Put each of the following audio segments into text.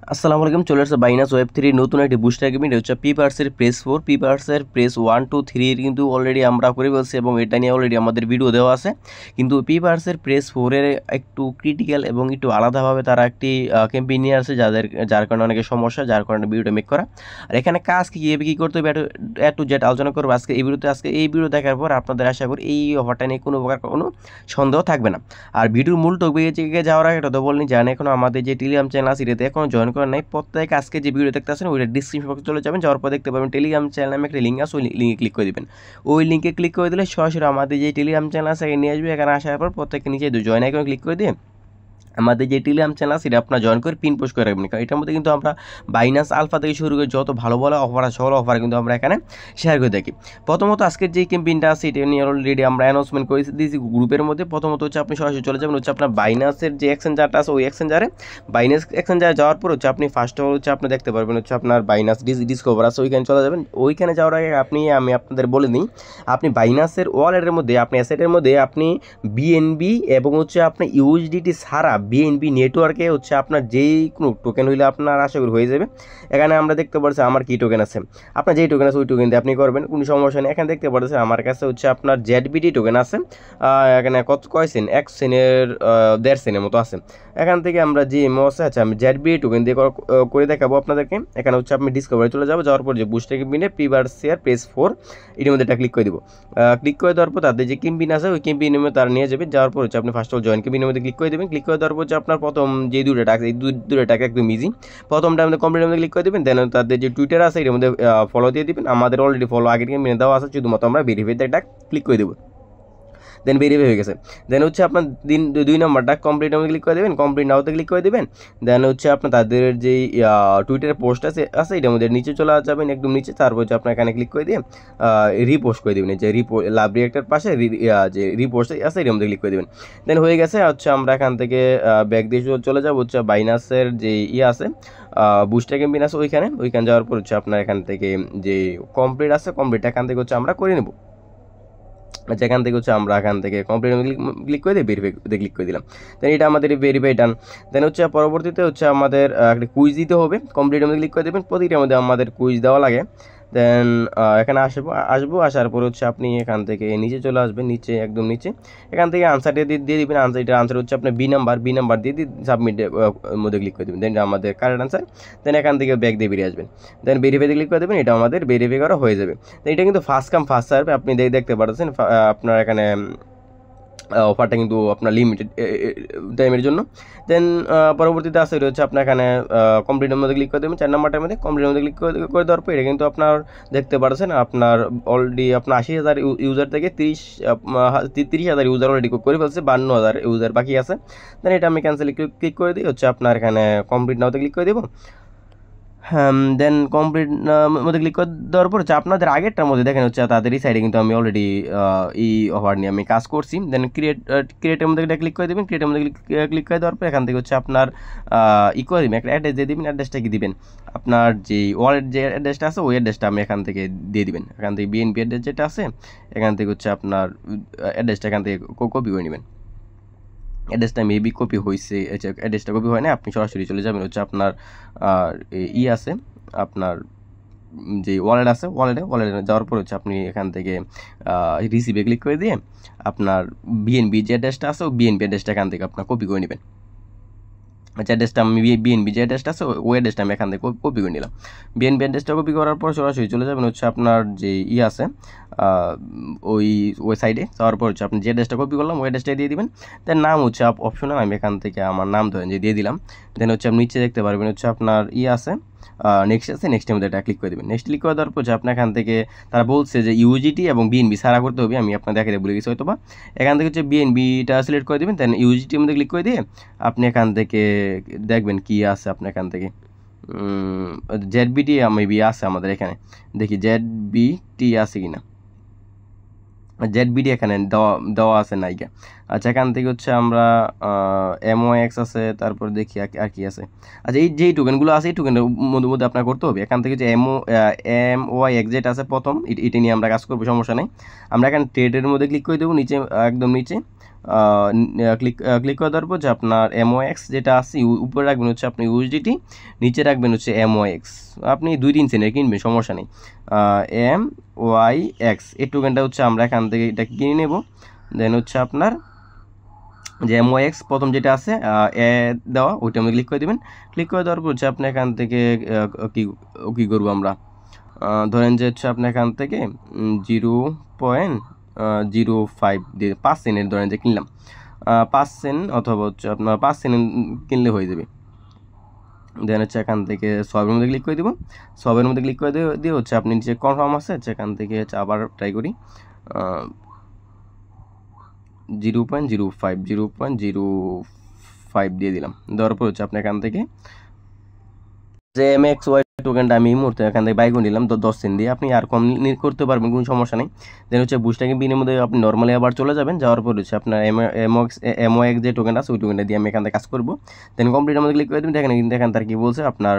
আসসালামু আলাইকুম, চলে আসছে বাইনাস ওয়েব থ্রি নতুন একটি বুস্টার গেম। এটা হচ্ছে পিপার্সের প্রেস 4, পিপার্সের প্রেস 1 2 3 কিন্তু অলরেডি আমরা করে ফেলছি এবং এটা নিয়ে অলরেডি আমাদের ভিডিও দেওয়া আছে। কিন্তু পিপার্সের প্রেস 4-এর একটু ক্রিটিক্যাল এবং একটু আলাদাভাবে তারা একটি ক্যাম্পেইন নিয়ে আসছে, যার কারণে অনেকে সমস্যা, যার কারণে ভিডিওটা মেক করা। আর এখানে কাজ কীভাবে কী করতে হবে এ টু জেড আলোচনা করবো আজকে এই ভিডিওতে। আজকে এই ভিডিও দেখার পর আপনাদের আশা করি এই অফারটা নিয়ে কোনো প্রকার কোনো সন্দেহ থাকবে না। আর ভিডিওর মূল টপিকে যাওয়ার আগে এটা তো বলিনি, জানেন এখনও আমাদের যে টেলিগ্রাম চ্যানেল আছে এটাতে এখনও জয়েন করেন নাই। প্রত্যেক আজকে যে ভিডিও দেখতে আসেন ওইটা ডিসক্রিপশন বক্সে চলে যাবেন, যাওয়ার পর দেখতে পাবেন টেলিগ্রাম চ্যানেল নামে একটা লিঙ্ক আছে, ওই লিঙ্কে ক্লিক করে দেবেন। ওই লিঙ্কে ক্লিক করে দিলে সরাসরি আমাদের যে টেলিগ্রাম চ্যানেল আছে এখানে নিয়ে আসবে। এখানে আসার পর প্রত্যেককে নিচে জয়েন আইকনে ক্লিক করে দিয়ে আমাদের যে টেলিগ্রাম চ্যানেল আছে এটা আপনার জয়েন করে পিন পোস্ট করে রাখবেন, কারণ এটার মধ্যে কিন্তু আমরা বাইনান্স আলফা থেকে শুরু করে যত ভালো ভালো অফার আছে সকল অফার কিন্তু আমরা এখানে শেয়ার করে থাকি। প্রথমত আজকের যে ক্যাম্পেইনটা আছে এটা নিয়ে অলরেডি আমরা অ্যানাউন্সমেন্ট করে দিয়েছি গ্রুপের মধ্যে। প্রথমত হচ্ছে আপনি সরাসরি চলে যাবেন হচ্ছে আপনার বাইনান্সের যে এক্সচেঞ্জারটা আছে ওই এক্সচেঞ্জারে। বাইনান্স এক্সচেঞ্জারে যাওয়ার পর হচ্ছে আপনি ফার্স্ট অফ অল হচ্ছে আপনি দেখতে পারবেন হচ্ছে আপনার বাইনান্স ডিসকভার আছে, ওইখানে চলে যাবেন। ওইখানে যাওয়ার আগে আমি আপনাদের বলে দিই, আপনি বাইনান্সের ওয়ালেটের মধ্যে আপনি অ্যাসেটের মধ্যে আপনি বিএনবি এবং হচ্ছে আপনার ইউএসডিটি ছাড়া বিএনবি নেটওয়ার্কে হচ্ছে আপনার যেই কোনো টোকেন হইলে আপনার আশা করি হয়ে যাবে। এখানে আমরা দেখতে পাচ্ছি আমার কি টোকেন আছে, আপনার যেই টোকেন আছে ওই টোকেন দিয়ে আপনি করবেন, কোনো সমস্যা নেই। এখানে দেখতে পাচ্ছি আমার কাছে হচ্ছে আপনার জেডবিডি টোকেন আছে। এখানে কয় সেন, 1 সেনের 1.5 সেনের মতো আছে। এখান থেকে আমরা যে আছে আচ্ছা আমি জেডবিডি টোকেন দিয়ে করে দেখাবো আপনাদেরকে। এখানে হচ্ছে আপনি ডিসকভারি চলে যাবো, যাওয়ার পর যে বুস্টার ক্যাম্পেইনে পিপার্সের প্রেস 4 এটার মধ্যে একটা ক্লিক করে দিব। ক্লিক করে দেওয়ার পর তাদের যে ক্যাম্পেইন আছে ওই ক্যাম্পেইনের মধ্যে তারা নিয়ে যাবে। যাওয়ার পর হচ্ছে আপনি ফার্স্ট অফ জয়েন ক্যাম্পেইনের মধ্যে ক্লিক করে দেবেন। ক্লিক করে দেওয়ার পর হচ্ছে আপনার প্রথম যে দুটো টাকা এই দুটো টাকা একদম ইজি। প্রথমটা আমাদের কমপ্লিটের মধ্যে ক্লিক করে দেবেন, দেন তাদের যে টুইটার আছে এর মধ্যে ফলো দিয়ে দিবেন। আমাদের অলরেডি ফলো আগের ক্যাম্পেইনে দেওয়া আছে, শুধুমাত্র আমরা ভেরিফাইতে একটা ক্লিক করে দেবো, দেন ভেরিফাই হয়ে গেছে। দেন হচ্ছে আপনার 2 নম্বরটা কমপ্লিট নামে ক্লিক করে দেবেন, কমপ্লিট নাওতে ক্লিক করে দেবেন। দেন হচ্ছে আপনার তাদের যেই টুইটারের পোস্ট আছে এটার মধ্যে নিচে চলে যাবেন, একদম নিচে। তারপর হচ্ছে আপনার এখানে ক্লিক করে দিয়ে রিপোস্ট করে দেবেন, যে লাভ রিয়েক্টের পাশে যে রিপোস্ট আছে এটার মধ্যে ক্লিক করে দেবেন। দেন হয়ে গেছে। হচ্ছে আমরা এখান থেকে ব্যাক দিয়ে চলে যাবো হচ্ছে বাইনান্সের যে আছে বুস্টার ক্যাম্পেইন আছে ওইখানে যাওয়ার পর হচ্ছে আপনার এখান থেকে যে কমপ্লিট আছে কমপ্লিট এখান থেকে হচ্ছে আমরা করে নেব। আচ্ছা এখান থেকে হচ্ছে আমরা এখান থেকে কমপ্লিট ক্লিক করে দিয়ে ভেরিফাইতে ক্লিক করে দিলাম। দেন এটা আমাদের ভেরিফাই ডান। দেন হচ্ছে পরবর্তীতে হচ্ছে আমাদের একটা কুইজ দিতে হবে, কমপ্লিটের মধ্যে ক্লিক করে দেবেন। প্রতিটার মধ্যে আমাদের কুইজ দেওয়া লাগে। দেন এখানে আসার পর হচ্ছে আপনি এখান থেকে নিচে চলে আসবেন, নিচে একদম নিচে। এখান থেকে আনসারটা দিয়ে দিবেন। আনসার হচ্ছে আপনার বি নাম্বার দিয়ে সাবমিটের মধ্যে ক্লিক করে দেবেন। দেন আমাদের কারেক্ট আনসার। দেন এখান থেকে ব্যাক দিয়ে বেরিয়ে আসবেন। দেন ভেরিফাইতে ক্লিক করে দেবেন, এটা আমাদের ভেরিফাই করা হয়ে যাবে। তো এটা কিন্তু ফার্স্ট কাম ফার্স্ট সার্ভ, আপনি দেখতে পাচ্ছেন আপনার এখানে অফারটা কিন্তু আপনার লিমিটেড টাইমের জন্য। দেন পরবর্তীতে আসে হচ্ছে আপনার এখানে কমপ্লিটের মধ্যে ক্লিক করে দেবেন। 4 নম্বরটার মধ্যে কমপ্লিটের মধ্যে ক্লিক করে দেওয়ার পর এটা কিন্তু আপনার দেখতে পাচ্ছেন আপনার অলরেডি আপনার 80,000 ইউজার থেকে 30,000 ইউজার অলরেডি করে ফেলছে, 52,000 ইউজার বাকি আছে। দেন এটা আমি ক্যান্সেল ক্লিক করে দিই, হচ্ছে আপনার এখানে কমপ্লিট নাওতে ক্লিক করে দেবো। হ্যাঁ, দেন কমপ্লিট মধ্যে ক্লিক করে দেওয়ার পর হচ্ছে আপনাদের আগেরটার মধ্যে দেখেন হচ্ছে তাদের এই সাইডে কিন্তু আমি অলরেডি এই অফার নিয়ে আমি কাজ করছি। দেন ক্রিয়েটের মধ্যে ক্লিক করে দেবেন। ক্রিয়েটের মধ্যে ক্লিক করে দেওয়ার পর এখান থেকে হচ্ছে আপনার করে দেবেন, একটা অ্যাড্রেস দিয়ে দেবেন। অ্যাড্রেসটা কি দিবেন, আপনার যে ওয়ালেট যে অ্যাড্রেসটা আছে ওই অ্যাড্রেসটা আমি এখান থেকে দিয়ে দিবেন। এখান থেকে বিএনপি অ্যাড্রেস যেটা আছে এখান থেকে হচ্ছে আপনার অ্যাড্রেসটা এখান থেকে কপি করে নেবেন। অ্যাড্রেসটা মেবি কপি হয়েছে, অ্যাড্রেসটা কপি হয় না, আপনি সরাসরি চলে যাবেন হচ্ছে আপনার আছে আপনার যে ওয়ালেট আছে ওয়ালেটে যাওয়ার পর হচ্ছে আপনি এখান থেকে রিসিভে ক্লিক করে দিয়ে আপনার বিএনবি যে অ্যাড্রেসটা আছে ওই বিএনপি অ্যাড্রেসটা এখান থেকে আপনার কপি করে নেবেন। আচ্ছা অ্যাড্রেসটা আমি বিএনবি যে অ্যাড্রেসটা আছে ওই অ্যাড্রেসটা আমি এখান থেকে কপি করে নিলাম। বিএনপি অ্যাড্রেসটা কপি করার পর সরাসরি চলে যাবেন হচ্ছে আপনার যে আছে ওই সাইডে যাওয়ার পর হচ্ছে আপনি যে অ্যাড্রেসটা কপি করলাম ওই অ্যাড্রেসটাই দিয়ে দিবেন। দেন নাম হচ্ছে অপশনাল, আমি এখান থেকে আমার নাম ধরেন যে দিয়ে দিলাম। দেন হচ্ছে আপনি নিচে দেখতে পারবেন হচ্ছে আপনার আছে নেক্সট আছে, নেক্সটের মধ্যে এটা ক্লিক করে দেবেন। নেক্সট ক্লিক করে দেওয়ার পর আপনার এখান থেকে তারা বলছে যে ইউজিটি এবং বিএনবি সারা করতে হবে, আমি আপনার দেখাতে ভুলে গেছি হয়তো বা। এখান থেকে হচ্ছে বিএনবিটা সিলেক্ট করে দেবেন, দেন ইউজিটির মধ্যে ক্লিক করে দিয়ে আপনি এখান থেকে দেখবেন কি আছে আপনার এখান থেকে জেডবিটি মেবি আছে আমাদের এখানে, দেখি জেডবিটি আছে কিনা। জেডবিডি এখানে দেওয়া আছে নাইকা। আচ্ছা এখান থেকে হচ্ছে আমরা MOX আছে, তারপর দেখি আর কি আছে। আচ্ছা এই যেই টোকেনগুলো আছে এই টোকেনের মধ্যে আপনার করতে হবে। এখান থেকে যে MOYX আছে প্রথম, এটা নিয়ে আমরা কাজ করবো, সমস্যা নেই। আমরা এখানে ট্রেডের মধ্যে ক্লিক করে দেবো, নিচে একদম নিচে ক্লিক ক্লিক করে দেওয়ার পর যে আপনার MOX যেটা আছে উপরে রাখবেন হচ্ছে আপনি USDT, নিচে রাখবেন হচ্ছে MOX। আপনি 2-3 সেন্টের কিনবেন, সমস্যা নেই। MYX এই টোকেনটা হচ্ছে আমরা এখান থেকে এটা কিনে নেব। দেন হচ্ছে আপনার যে MOX প্রথম যেটা আছে দেওয়া ওইটা আপনি ক্লিক করে দেবেন। ক্লিক করে দেওয়ার পর হচ্ছে আপনি এখান থেকে কী করবো আমরা, ধরেন যে হচ্ছে আপনি এখান থেকে 0.05 দিয়ে 5 সেন্টের ধরেন যে কিনলাম, 5 সেন্ট অথবা হচ্ছে আপনার 5 সেন্ট কিনলে হয়ে যাবে। দেন হচ্ছে এখান থেকে সবের মধ্যে ক্লিক করে দেবো। সবের মধ্যে ক্লিক করে দিয়ে হচ্ছে আপনি নিচে কনফার্ম আছে সেখান থেকে হচ্ছে আবার ট্রাই করি 0.05 দিয়ে দিলাম। দেওয়ার পর হচ্ছে আপনি এখান থেকে যে MXY টোকেনটা আমি এই মুহূর্তে এখান থেকে বাই করে নিলাম 10 সেন্ট দিয়ে, আপনি আর কম করতে পারবেন, কোনো সমস্যা নেই। দেন হচ্ছে বুস্টাকে বিনের মধ্যে আপনি নর্মালি আবার চলে যাবেন, যাওয়ার পর হচ্ছে আপনার MOX যে টোকেনটা আছে ওই টোকেনটা দিয়ে আমি এখান থেকে কাজ করবো। দেন কমপ্লিটের মধ্যে ক্লিক করে দেবেন। দেখেন কিন্তু এখান তার কি বলছে, আপনার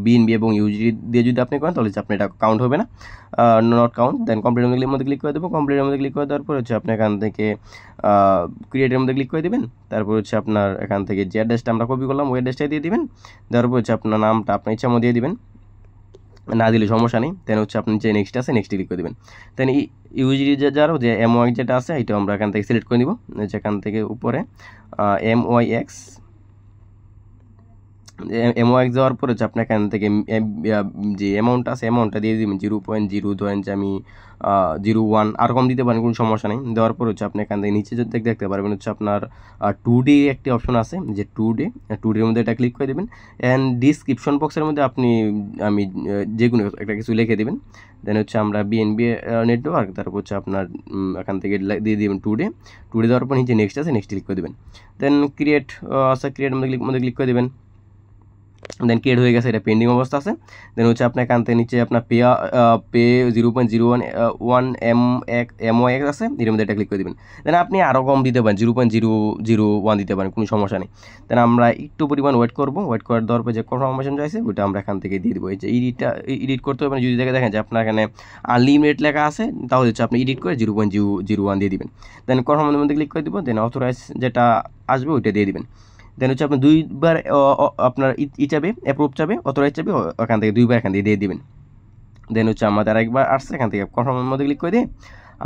BNB এবং USD দিয়ে যদি আপনি করেন তাহলে আপনি এটা কাউন্ট হবে না, নট কাউন্ট। দেন কমপ্লিটের মধ্যে ক্লিক করে দেবো। কমপ্লিটের মধ্যে ক্লিক করে দেওয়ার পর হচ্ছে আপনি এখান থেকে ক্রিয়েটের মধ্যে ক্লিক করে দেবেন। তারপর হচ্ছে আপনার এখান থেকে যে অ্যাড্রেসটা আমরা কপি করলাম ওই অ্যাড্রেসটা দিয়ে দিবেন। দেওয়ার পর হচ্ছে আপনার নামটা আপনার ইচ্ছা মতো দিয়ে দিবেন, না দিলে সমস্যা নেই। দেন হচ্ছে আপনি যে নেক্সট আছে নেক্সট ক্লিক করে দেবেন। দেন USD যারও যে MOX যেটা আছে এটা আমরা এখান থেকে সিলেক্ট করে নিব, যেখান থেকে উপরে MOX দেওয়ার পর হচ্ছে আপনার এখান থেকে যে অ্যামাউন্ট আছে অ্যামাউন্টটা দিয়ে দিবেন 0.0, ধরেন যে আমি 0.1 আর কম দিতে পারেন, কোনো সমস্যা নেই। দেওয়ার পর হচ্ছে আপনি এখান থেকে নিচে যদি দেখতে পারবেন হচ্ছে আপনার 2D একটি অপশন আছে, যে 2Dর মধ্যে এটা ক্লিক করে দেবেন। অ্যান্ড ডিসক্রিপশন বক্সের মধ্যে আমি যে কোনো একটা কিছু লিখে দেবেন। দেন হচ্ছে আমরা BNB নেটওয়ার্ক, তারপর হচ্ছে আপনার এখান থেকে দিয়ে দেবেন 2D দেওয়ার পর নিচে নেক্সট আছে নেক্সট ক্লিক করে দেবেন। দেন ক্রিয়েট মধ্যে ক্লিক করে দেবেন। দেন ক্রিয়েট হয়ে গেছে, এটা পেন্ডিং অবস্থা আছে। দেন হচ্ছে আপনার এখান থেকে নিচে আপনার পে 0.01 MOX আছে, এর মধ্যে এটা ক্লিক করে দেবেন। দেন আপনি আরও কম দিতে পারেন, 0.001 দিতে পারেন, কোনো সমস্যা নেই। দেন আমরা একটু পরিমাণ ওয়েট করবো, ওয়েট করার দেওয়ার পর যে কনফার্মেশন চাইছে ওইটা আমরা এখান থেকে দিয়ে দেবো। এই যে এডিট করতে হবে, যদি দেখেন যে আপনার এখানে আনলিমিটেড লেখা আছে তাহলে হচ্ছে আপনি এডিট করে 0.001 দিয়ে দিবেন। দেন কনফার্মের মধ্যে ক্লিক করে দেবো। দেন অথরাইজ যেটা আসবে ওইটা দিয়ে দিবেন। দেন হচ্ছে আপনি 2বার আপনার চাবে, অ্যাপ্রুভ চাবে, অথরাইজ চাবে, ওখান থেকে 2বার এখান থেকে দিয়ে দিবেন। দেন হচ্ছে আমাদের আরেকবার আসছে, এখান থেকে কনফার্মের মধ্যে ক্লিক করে দিয়ে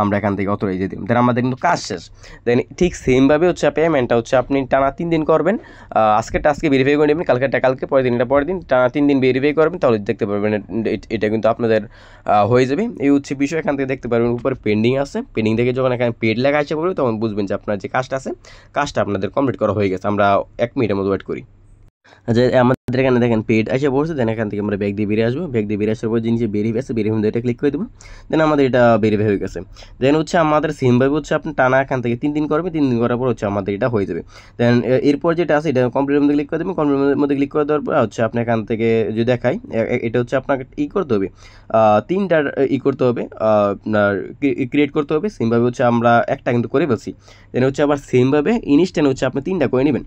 আমরা এখান থেকে অথরাইজ দিয়ে দিলাম। দেন আমাদের কিন্তু কাজ শেষ। দেন ঠিক সেমভাবে হচ্ছে পেমেন্টটা হচ্ছে আপনি টানা 3 দিন করবেন। আজকে ভেরিফাই করে নেবেন, কালকে পরের দিন, এটা পরের দিন, টানা 3 দিন ভেরিফাই করবেন, তাহলে দেখতে পারবেন এটা কিন্তু আপনাদের হয়ে যাবে। এই হচ্ছে বিষয়। এখান থেকে দেখতে পারবেন উপরে পেন্ডিং আছে, পেন্ডিং থেকে যখন এখানে পেড লেখা আসে পড়বে তখন বুঝবেন যে আপনার যে কাজটা আছে কাজটা আপনাদের কমপ্লিট করা হয়ে গেছে। আমরা 1 মিনিটের মতো ওয়েট করি। যে আমাদের এখানে দেখেন পেড এসে পড়ছে। দেন এখান থেকে আমরা ব্যাগ দিয়ে বেরিয়ে আসবো। ব্যাগ দিয়ে বেরিয়ে আসার পর জিনিস ভেরিফাই আছে, ভেরিফাই এটা ক্লিক করে দেবো। দেন আমাদের এটা ভেরিফাই হয়ে গেছে। দেন হচ্ছে আমাদের সেমভাবে হচ্ছে আপনি টানা এখান থেকে 3 দিন করবে, 3 দিন করার পর হচ্ছে আমাদের এটা হয়ে যাবে। দেন এরপর যেটা আছে এটা কমপ্লিটের মধ্যে ক্লিক করে দেবেন। কমপ্লিটের মধ্যে ক্লিক করে দেওয়ার পর হচ্ছে আপনি এখান থেকে যদি দেখাই, এটা হচ্ছে আপনাকে করতে হবে, 3টার করতে হবে, আপনার ক্রিয়েট করতে হবে। সেমভাবে হচ্ছে আমরা একটা কিন্তু করে ফেলছি। দেন হচ্ছে আবার সেমভাবে ইনস্ট্যান্ট হচ্ছে আপনি 3টা করে নেবেন,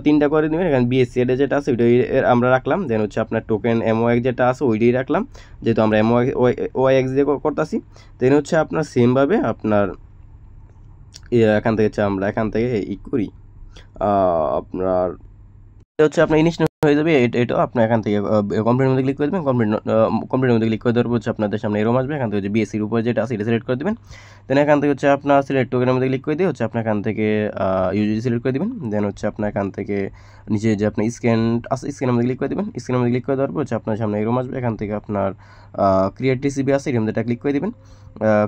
3টা করে নেবেন। এখানে BSC যেটা আছে ওইটাই আমরা রাখলাম। দেন হচ্ছে আপনার টোকেন MOX যেটা আছে ওইটাই রাখলাম, যেহেতু আমরা MOX দিয়ে করতেছি। দেন হচ্ছে আপনার সেমভাবে আপনার এখান থেকে হচ্ছে আমরা এখান থেকে করি, আপনার হচ্ছে আপনার ইনস্ট্যান্ট হয়ে যাবে। এটা আপনার এখান থেকে কমপ্লিটের মধ্যে ক্লিক করে দেবেন। কমপ্লিটের মধ্যে ক্লিক করে দেওয়ার পর হচ্ছে আপনাদের সামনে এরকম আসবে। এখান থেকে হচ্ছে BSCর উপরে যেটা আছে এটা সিলেক্ট করে দেবেন। দেন এখান থেকে হচ্ছে আপনার সিলেক্ট টোকেনের মধ্যে ক্লিক করে দিয়ে হচ্ছে আপনার এখান থেকে USD সিলেক্ট করে দেবেন। দেন হচ্ছে আপনার এখান থেকে নিচে যে আপনার স্ক্যান আছে স্ক্যানের মধ্যে ক্লিক করে দেবেন। স্ক্যানের মধ্যে ক্লিক করে দেওয়ার পর হচ্ছে আপনার সামনে এরকম আসবে। এখান থেকে আপনার ক্রিয়েট রিসিপি আছে এর মধ্যে এটা ক্লিক করে দেবেন।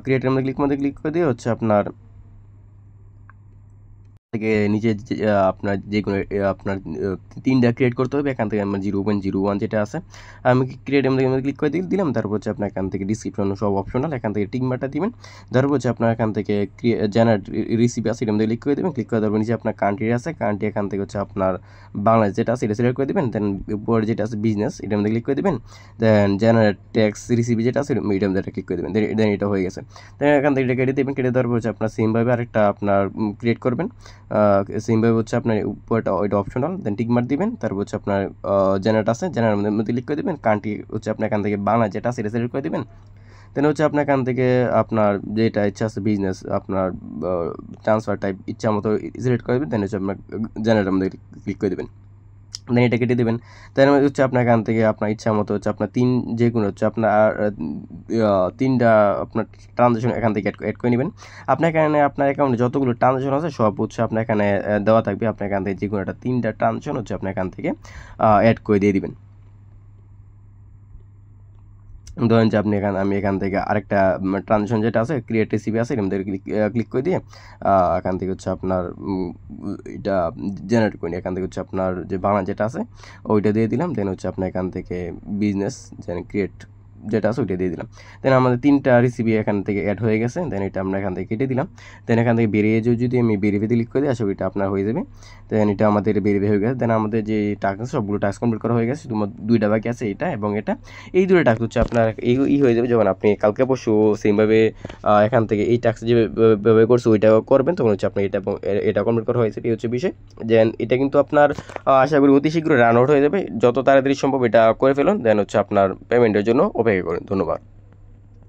ক্রিয়েটের মধ্যে ক্লিক করে দিয়ে হচ্ছে আপনার থেকে নিচে আপনার যে কোনো আপনার 3টা ক্রিয়েট করতে হবে। এখান থেকে আমার 0.01 যেটা আছে আমি ক্রিয়েটের মধ্যে ক্লিক করে দিলাম। তারপর হচ্ছে আপনার এখান থেকে ডিসক্রিপশন সব অপশনাল, এখান থেকে টিক মার্কটা দিবেন। তারপর হচ্ছে আপনার এখান থেকে জেনারেট রিসিপি আছে এটার মধ্যে ক্লিক করে দেবেন। ক্লিক করে দেওয়ার নিচে আপনার কান্ট্রি আছে, কান্ট্রি এখান থেকে হচ্ছে আপনার বাংলাদেশ যেটা আছে এটা সিলেক্ট করে দেবেন। দেন উপরে যেটা আছে বিজনেস এটার মধ্যে ক্লিক করে দেবেন। দেন জেনারেট ট্যাক্স রিসিপি যেটা আছে এটার মধ্যে ক্লিক করে দেবেন। দেন এটা হয়ে গেছে। দেন এখান থেকে এটা কেটে দেবেন। কেটে দেওয়ার পর হচ্ছে আপনার সেমভাবে আরেকটা আপনার ক্রিয়েট করবেন। সেমভাবে হচ্ছে আপনার উপরটা ওইটা অপশনাল, দেন টিক মার্ক দিবেন। তারপর হচ্ছে আপনার জেনারেট আছে জেনারেট মধ্যে ক্লিক করে দেবেন। কান্ট্রি হচ্ছে আপনার এখান থেকে বাংলা যেটা আছে এটা সিলেক্ট করে দেবেন। দেন হচ্ছে আপনার এখান থেকে আপনার যেটা ইচ্ছা আছে বিজনেস আপনার ট্রান্সফার টাইপ ইচ্ছা মতো সিলেক্ট করে দেবেন। দেন হচ্ছে আপনার জেনারেটের মধ্যে ক্লিক করে দেবেন। দেন এটা কেটে দেবেন। দেন হচ্ছে আপনার এখান থেকে আপনার ইচ্ছা মতো হচ্ছে আপনার যে কোনো হচ্ছে আপনার 3টা আপনার ট্রানজ্যাকশন এখান থেকে অ্যাড করে নেবেন। আপনার এখানে আপনার অ্যাকাউন্টে যতগুলো ট্রানজ্যাকশন আছে সব হচ্ছে আপনার এখানে দেওয়া থাকবে। আপনার এখান থেকে যে কোনো একটা 3টা ট্রানজ্যাকশন হচ্ছে আপনার এখান থেকে অ্যাড করে দিয়ে দিবেন। ধরেন যে আমি এখান থেকে আরেকটা ট্রানজ্যাকশন যেটা আছে ক্রিয়েট রেসিপি আছে এখান থেকে ক্লিক করে দিয়ে এখান থেকে হচ্ছে আপনার এটা জেনারেট করে নিই। এখান থেকে হচ্ছে আপনার যে বাংলা যেটা আছে ওইটা দিয়ে দিলাম। দেন হচ্ছে আপনার এখান থেকে বিজনেস ক্রিয়েট যেটা আছে ওইটা দিয়ে দিলাম। দেন আমাদের 3টা রেসিপি এখান থেকে অ্যাড হয়ে গেছে। দেন এটা আমরা এখান থেকে কেটে দিলাম। দেন এখান থেকে বেরিয়ে যদি আমি ভেরিফাইতে ক্লিক করে দিই আসলে এটা আপনার হয়ে যাবে। দেন এটা আমাদের ভেরিফাই হয়ে গেছে। দেন আমাদের যে টাস্ক আছে সবগুলো টাস্ক কমপ্লিট করা হয়ে গেছে, শুধুমাত্র 2টা বাকি আছে, এটা এবং এটা। এই 2টা টাস্ক হচ্ছে আপনার হয়ে যাবে যখন আপনি কালকে পরশু সেমভাবে এখান থেকে এই টাস্ক যেভাবে করছে ওইটা করবেন, তখন হচ্ছে আপনি এটা কমপ্লিট করা হয়েছে। এই হচ্ছে বিষয়। দেন এটা কিন্তু আপনার আশা করি অতি শীঘ্রই রান আউট হয়ে যাবে। যত তাড়াতাড়ি সম্ভব এটা করে ফেলুন। দেন হচ্ছে আপনার পেমেন্টের জন্য অপেক্ষা করুন। ধন্যবাদ।